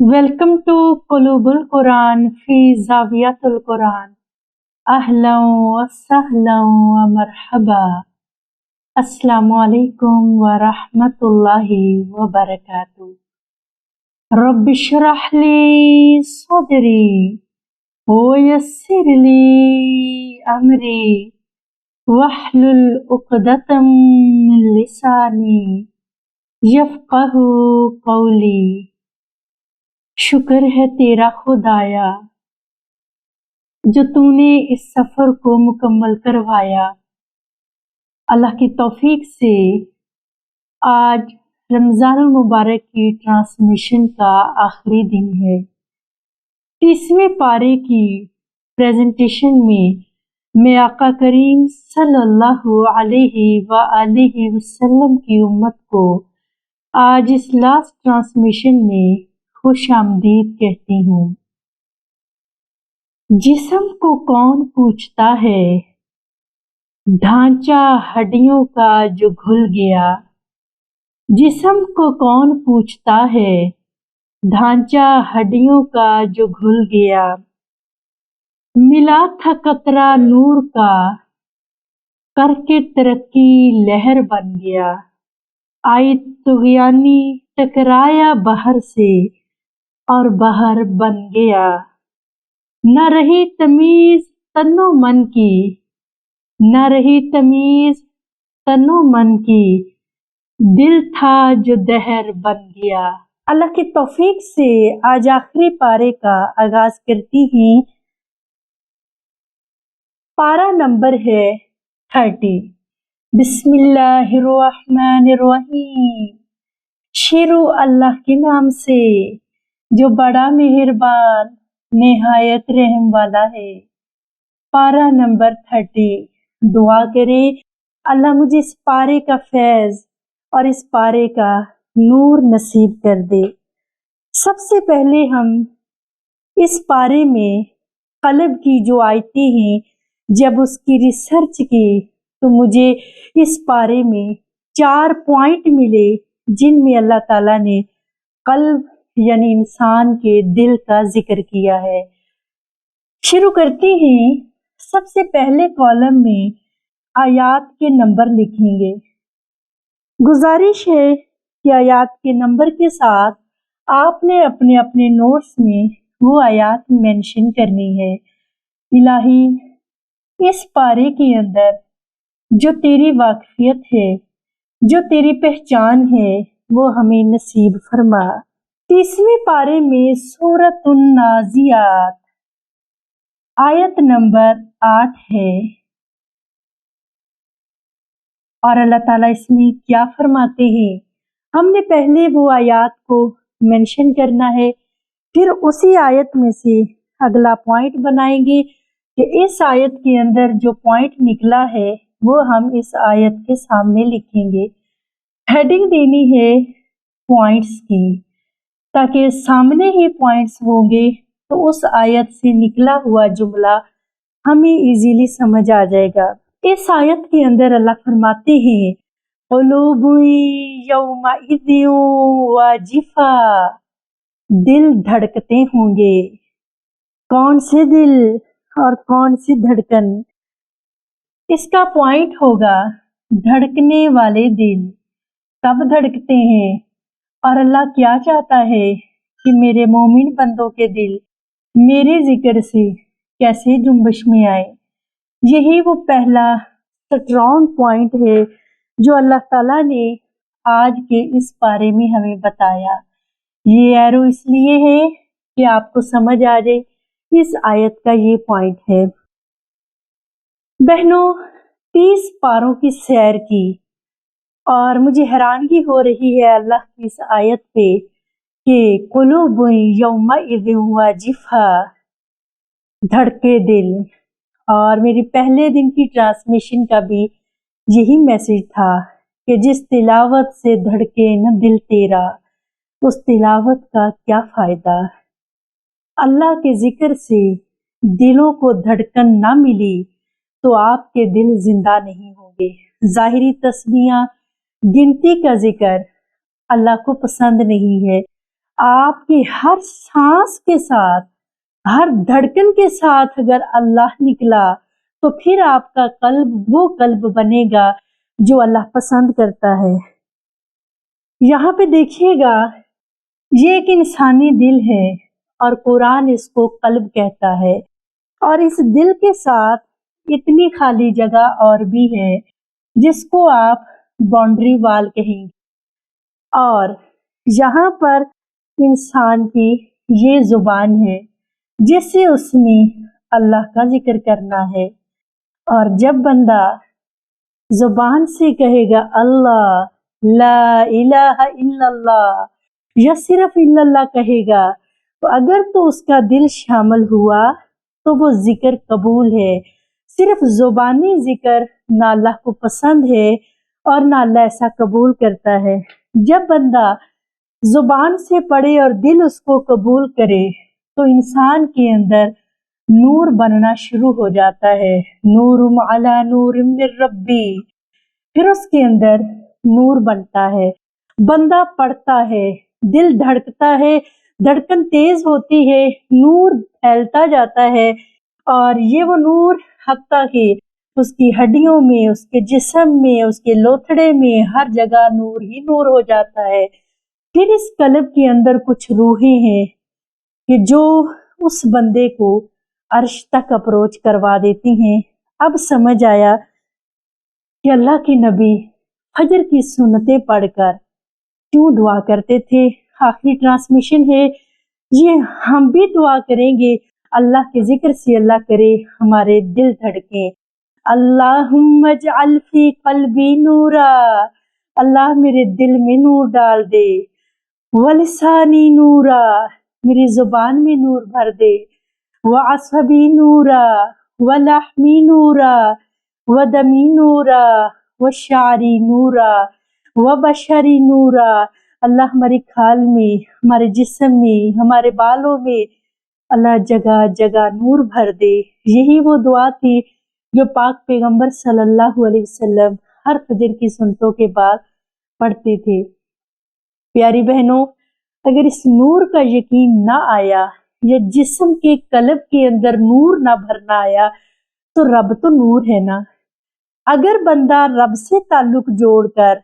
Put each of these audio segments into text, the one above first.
Welcome to Qulubul Quran fi Zawiyatul Quran. Ahlan wa sahlan wa marhaba. Assalamu alaikum wa rahmatullahi wa barakatuh. Rabbi shrah li sadri wa yassir li amri wahlul uqdatam min lisani yafqahu qawli. शुक्र है तेरा खुदाया जो तूने इस सफ़र को मुकम्मल करवाया। अल्लाह की तौफीक से आज रमज़ान मुबारक की ट्रांसमिशन का आखिरी दिन है। 30वें पारे की प्रेजेंटेशन में मैं आका करीम सल्लल्लाहु अलैहि व आलिहि वसल्लम की उम्मत को आज इस लास्ट ट्रांसमिशन में खुश आमदीद कहती हूँ। जिस्म को कौन पूछता है, ढांचा हड्डियों का जो घुल गया। जिस्म को कौन पूछता है, ढांचा हड्डियों का जो घुल गया। मिला था कतरा नूर का, करके तरक्की लहर बन गया। आई तुग़यानी टकराया बहर से और बहर बन गया। न रही तमीज तन्नो मन की, न रही तमीज तन्नो मन की, दिल था जो दहर बन गया। अल्लाह की तौफीक से आज आखिरी पारे का आगाज करती हैं। पारा नंबर है 30। बिस्मिल्लाहिर्रहमानिर्रहीम। शुरू अल्लाह के नाम से जो बड़ा मेहरबान निहायत रहम वाला है। पारा नंबर 30। दुआ करें अल्लाह मुझे इस पारे का फैज़ और इस पारे का नूर नसीब कर दे। सबसे पहले हम इस पारे में क़ल्ब की जो आयतें हैं, जब उसकी रिसर्च की तो मुझे इस पारे में 4 पॉइंट मिले जिनमें अल्लाह ताला ने क़ल्ब यानी इंसान के दिल का जिक्र किया है। शुरू करते हैं। सबसे पहले कॉलम में आयात के नंबर लिखेंगे। गुजारिश है कि आयात के नंबर के साथ आपने अपने अपने नोट्स में वो आयात मेंशन करनी है। इलाही, इस पारे के अंदर जो तेरी वाकफियत है, जो तेरी पहचान है, वो हमें नसीब फरमा। 30वें पारे में सूरतुन नाज़ियात आयत नंबर 8 है और अल्लाह ताला इसमें क्या फरमाते हैं, हमने पहले वो आयत को मेंशन करना है, फिर उसी आयत में से अगला पॉइंट बनाएंगे कि इस आयत के अंदर जो पॉइंट निकला है वो हम इस आयत के सामने लिखेंगे। हेडिंग देनी है पॉइंट्स की, ताकि सामने ही पॉइंट्स होंगे तो उस आयत से निकला हुआ जुमला हमें इजीली समझ आ जाएगा। इस आयत के अंदर अल्लाह फरमाते हैं, क़ुलूबुन यौमइज़िन वाजिफ़ा, दिल धड़कते होंगे। कौन से दिल और कौन सी धड़कन? इसका पॉइंट होगा धड़कने वाले दिल। कब धड़कते हैं और अल्लाह क्या चाहता है कि मेरे मोमिन बंदों के दिल मेरे जिक्र से कैसे जुम्बश में आए। यही वो पहला स्ट्रॉन्ग पॉइंट है जो अल्लाह ताला ने आज के इस पारे में हमें बताया। ये एरो इसलिए है कि आपको समझ आ जाए इस आयत का ये पॉइंट है। बहनों, 30 पारों की सैर की और मुझे हैरानगी हो रही है अल्लाह की इस आयत पे कि क़ुलूबुन यौमइज़िन वाजिफ़ा, धड़के दिल। और मेरी पहले दिन की ट्रांसमिशन का भी यही मैसेज था कि जिस तिलावत से धड़के न दिल तेरा, उस तिलावत का क्या फ़ायदा। अल्लाह के जिक्र से दिलों को धड़कन ना मिली तो आपके दिल जिंदा नहीं होंगे। ज़ाहिरी तस्बीहां, गिनती का जिक्र अल्लाह को पसंद नहीं है। آپ کی ہر سانس کے ساتھ، ہر دھڑکن کے ساتھ اگر اللہ نکلا تو پھر آپ کا قلب وہ قلب بنے گا جو اللہ پسند کرتا ہے۔ یہاں پہ دیکھیے گا، یہ ایک انسانی دل ہے اور قرآن اس کو قلب کہتا ہے، اور اس دل کے ساتھ اتنی خالی جگہ اور بھی ہے جس کو آپ باؤنڈری وال کہیں گے، اور یہاں پر انسان کی یہ زبان ہے جس سے اس نے اللہ کا ذکر کرنا ہے، اور جب بندہ زبان سے کہے گا اللہ، لا الہ الا اللہ، یا صرف الا اللہ کہے گا، تو اگر تو اس کا دل شامل ہوا تو وہ ذکر قبول ہے۔ صرف زبانی ذکر نہ اللہ کو پسند ہے اور نہ اللہ ایسا قبول کرتا ہے۔ جب بندہ زبان سے پڑھے اور دل اس کو قبول کرے تو انسان کے اندر نور بننا شروع ہو جاتا ہے، نور علی نور من ربی، پھر اس کے اندر نور بنتا ہے، بندہ پڑھتا ہے، دل دھڑکتا ہے، دھڑکن تیز ہوتی ہے، نور پھیلتا جاتا ہے، اور یہ وہ نور حتیٰ کہ اس کی ہڈیوں میں، اس کے جسم میں، اس کے لوتھڑے میں، ہر جگہ نور ہی نور ہو جاتا ہے۔ پھر اس قلب کے اندر کچھ روحیں ہیں کہ جو اس بندے کو عرش تک اپروچ کروا دیتی ہیں۔ اب سمجھ آیا کہ اللہ کے نبی فجر کی سنتیں پڑھ کر کیوں دعا کرتے تھے۔ آخری ٹرانسمیشن ہے یہ، ہم بھی دعا کریں گے، اللہ کے ذکر سے اللہ کرے ہمارے دل دھڑکیں۔ اللہم اجعل فی قلبی نورا، اللہ میرے دل میں نور ڈال دے، ولسانی نورا، میری زبان میں نور بھر دے، وعصبی نورا، ولحمی نورا، ودمی نورا، وشعری نورا، وبشری نورا، اللہ ہمارے کھال میں، ہمارے جسم میں، ہمارے بالوں میں اللہ جگہ جگہ نور بھر دے۔ یہی وہ دعا تھی جو پاک پیغمبر صلی اللہ علیہ وسلم ہر فجر کی سنتوں کے بعد پڑھتے تھے۔ پیاری بہنوں، اگر اس نور کا یقین نہ آیا یا جسم کے قلب کے اندر نور نہ بھرنا آیا تو رب تو نور ہے نا۔ اگر بندہ رب سے تعلق جوڑ کر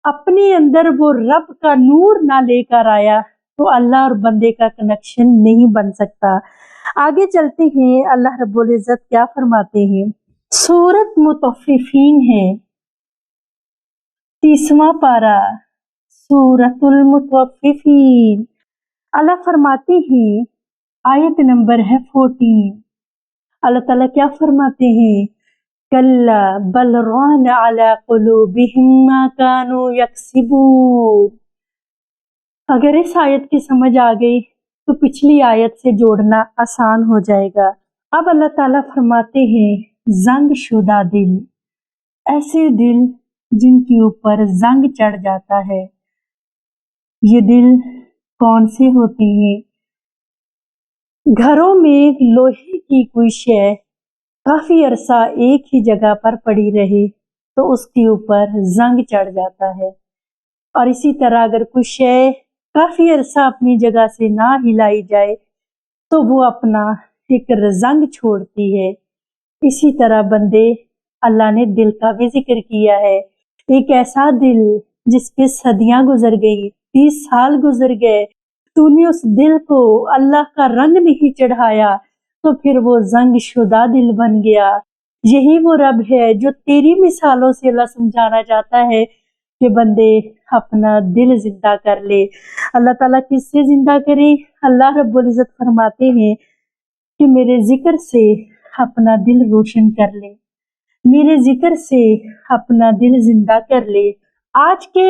اپنے اندر وہ رب کا نور نہ لے کر آیا تو اللہ اور بندے کا کنیکشن نہیں بن سکتا۔ آگے چلتے ہیں، اللہ رب العزت کیا فرماتے ہیں۔ سورت مطففین ہے، 30واں پارہ، سورت المطففین۔ اللہ فرماتے ہیں، آیت نمبر ہے 14، اللہ تعالیٰ کیا فرماتے ہیں، کلا بل ران علی قلوبہم ما کانوا یکسبون۔ اگر اس آیت کی سمجھ آ گئی تو پچھلی آیت سے جوڑنا آسان ہو جائے گا۔ اب اللہ تعالیٰ فرماتے ہیں، زنگ شدہ دل، ایسے دل جن کے اوپر زنگ چڑھ جاتا ہے۔ یہ دل کون سے ہوتے ہیں؟ گھروں میں لوہے کی کوئی شے کافی عرصہ ایک ہی جگہ پر پڑی رہے تو اس کے اوپر زنگ چڑھ جاتا ہے، اور اسی طرح اگر کوئی شے کافی عرصہ اپنی جگہ سے نہ ہلائی جائے تو وہ اپنا ایک زنگ چھوڑتی ہے۔ اسی طرح بندے، اللہ نے دل کا بھی ذکر کیا ہے، ایک ایسا دل جس پہ صدیاں گزر گئی، 30 سال گزر گئے، تو نے اس دل کو اللہ کا رنگ نہیں چڑھایا تو پھر وہ زنگ شدہ دل بن گیا۔ یہی وہ رب ہے جو تیری مثالوں سے اللہ سمجھانا چاہتا ہے کہ بندے اپنا دل زندہ کر لے۔ اللہ تعالیٰ کس سے زندہ کرے؟ اللہ رب العزت فرماتے ہیں کہ میرے ذکر سے اپنا دل روشن کر لے، میرے ذکر سے اپنا دل زندہ کر لے۔ آج کے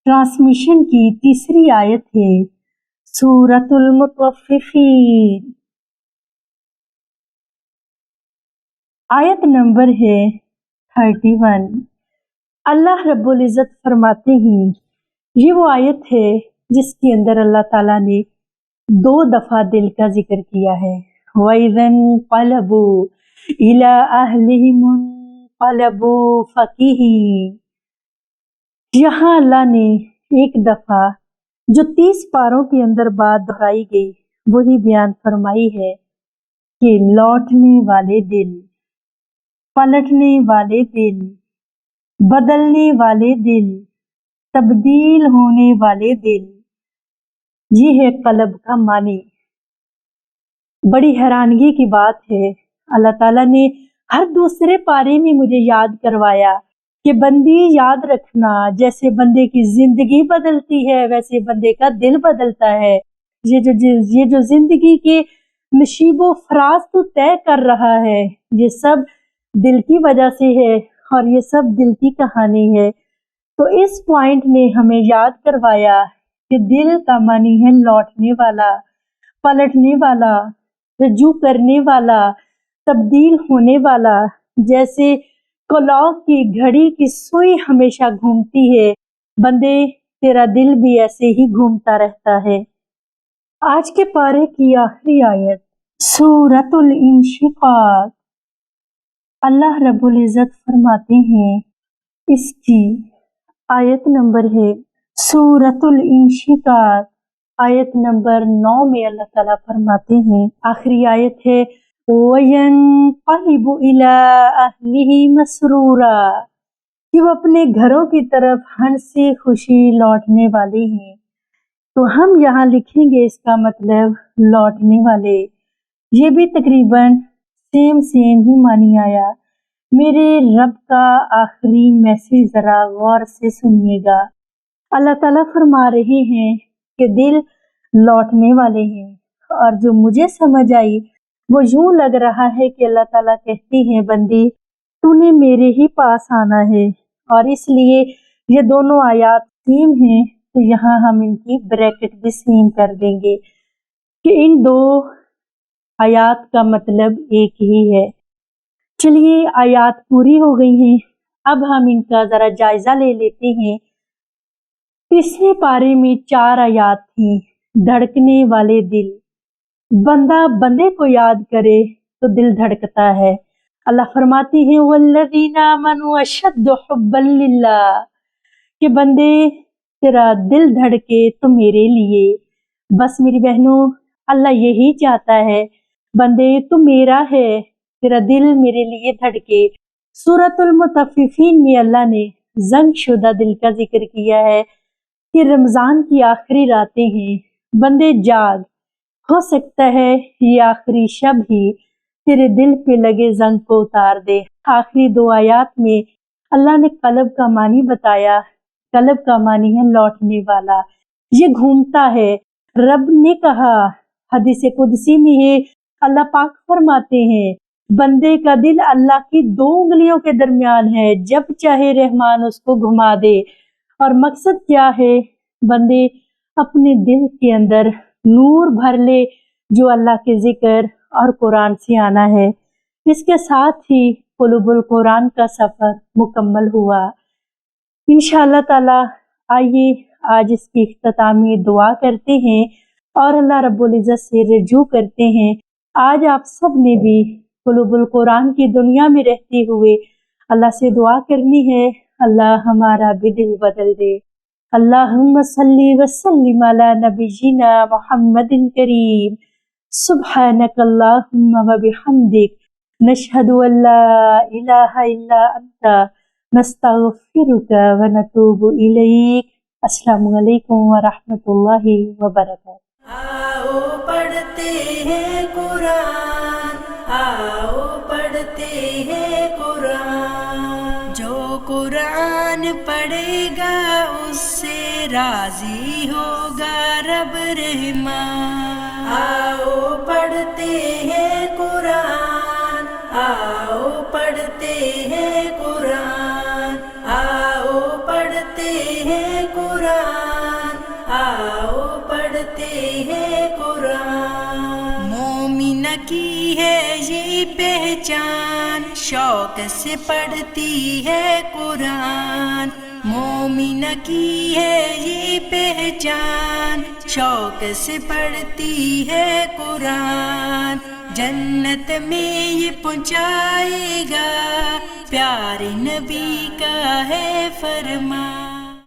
ٹرانسمیشن کی تیسری آیت ہے سورۃ المطففین، آیت نمبر ہے 31۔ اللہ رب العزت فرماتے ہیں، یہ وہ آیت ہے جس کے اندر اللہ تعالیٰ نے 2 دفعہ دل کا ذکر کیا ہے۔ وَإِذَا انقلبوا إِلَىٰ أَهْلِهِمُ انقلبوا فَكِهِينَ۔ یہاں اللہ نے ایک دفعہ जो 30 पारों के अंदर बात दोहराई गई वही बयान फरमाई है कि लौटने वाले दिल, पलटने वाले दिल, बदलने वाले दिल, तब्दील होने वाले दिल, ये है कल्ब का मानी। बड़ी हैरानगी की बात है, अल्लाह ताला ने हर दूसरे पारे में मुझे याद करवाया कि बंदी याद रखना, जैसे बंदे की जिंदगी बदलती है वैसे बंदे का दिल बदलता है। ये जो जिंदगी के नशीबो फराज तो तय कर रहा है, ये सब दिल की वजह से है और ये सब दिल की कहानी है। तो इस पॉइंट ने हमें याद करवाया कि दिल का मानी है लौटने वाला, पलटने वाला, रजू करने वाला, तब्दील होने वाला। जैसे क्लॉक की घड़ी की सुई हमेशा घूमती है, बंदे तेरा दिल भी ऐसे ही घूमता रहता है। आज के पारे की आखिरी आयत सूरतुल इंशिकाक, अल्लाह रब्बुल इज़्ज़त फरमाते हैं, इसकी आयत नंबर है सूरतुल इंशिकाक, आयत नंबर 9 में अल्लाह ताला फरमाते हैं, आखिरी आयत है वयनक़लिबु इला अहलिही मसरूरा, कि वो अपने घरों की तरफ हंसी खुशी लौटने वाले हैं। तो हम यहाँ लिखेंगे इसका मतलब लौटने वाले। ये भी तकरीबन सेम ही मानी आया। मेरे रब का आखिरी मैसेज जरा गौर से सुनिएगा। अल्लाह ताला फरमा रहे हैं कि दिल लौटने वाले हैं, और जो मुझे समझ आई वो यूं लग रहा है कि अल्लाह ताला कहती हैं, बंदी तूने मेरे ही पास आना है। और इसलिए ये दोनों आयात सेम हैं, तो यहाँ हम इनकी ब्रैकेट भी सेम कर देंगे कि इन दो आयात का मतलब एक ही है। चलिए आयात पूरी हो गई हैं, अब हम इनका जरा जायजा ले लेते हैं। पिछले पारे में 4 आयात थी। धड़कने वाले दिल, बंदा बंदे को याद करे तो दिल धड़कता है। अल्लाह फरमाती है वल्लज़ीना आमनू अशद्दु हुब्बन लिल्लाह, कि बंदे तेरा दिल धड़के तो मेरे लिए। बस मेरी बहनों, अल्लाह यही चाहता है, बंदे तू मेरा है, तेरा दिल मेरे लिए धड़के। सूरतुल मुतफ्फिफीन में अल्लाह ने जंग शुदा दिल का जिक्र किया है कि रमजान की आखिरी रातें हैं, बंदे जाग, हो सकता है ये आखिरी शब ही तेरे दिल पे लगे जंग को उतार दे। आखिरी 2 आयात में अल्लाह ने कल्ब का मानी बताया। कल्ब का मानी है लौटने वाला, ये घूमता है। रब ने कहा, हदीस कुदसी में है, अल्लाह पाक फरमाते हैं, बंदे का दिल अल्लाह की 2 उंगलियों के दरमियान है, जब चाहे रहमान उसको घुमा दे। और मकसद क्या है, बंदे अपने दिल के अंदर नूर भर ले जो अल्लाह के जिक्र और कुरान से आना है। इसके साथ ही कुलुबुल कुरान का सफर मुकम्मल हुआ। इंशाअल्लाह ताला आइए आज इसकी इख्तितामी दुआ करते हैं और अल्लाह रब्बुल इज़्ज़त से रजू करते हैं। आज आप सब ने भी कुलुबुल कुरान की दुनिया में रहते हुए अल्लाह से दुआ करनी है, अल्लाह हमारा भी दिल बदल दे। अल्लाहुम्मा सल्ली व सल्लिम अला नबिय्यिना मुहम्मदिन करीम। सुब्हानकल्लाहुम्मा व बिहम्दिक, नशहदु अल्ला इलाहा इल्ला अंता, नस्तगफिरुका व नतूबु इलैक। अस्सलामु अलैकुम व रहमतुल्लाहि व बरकातुहू। आओ पढ़ते हैं कुरान, आओ पढ़ते हैं कुरान। जो कुरान पढ़ेगा उससे राजी होगा रब रहमान। आओ पढ़ते हैं कुरान, आओ पढ़ते हैं कुरान, आओ पढ़ते हैं कुरान, आओ पढ़ते हैं कुरान। मोमिना की है ये पहचान, शौक से पढ़ती है कुरान। मोमिना की है ये पहचान, शौक से पढ़ती है कुरान। जन्नत में ये पहुँचाएगा, प्यारे नबी का है फरमान।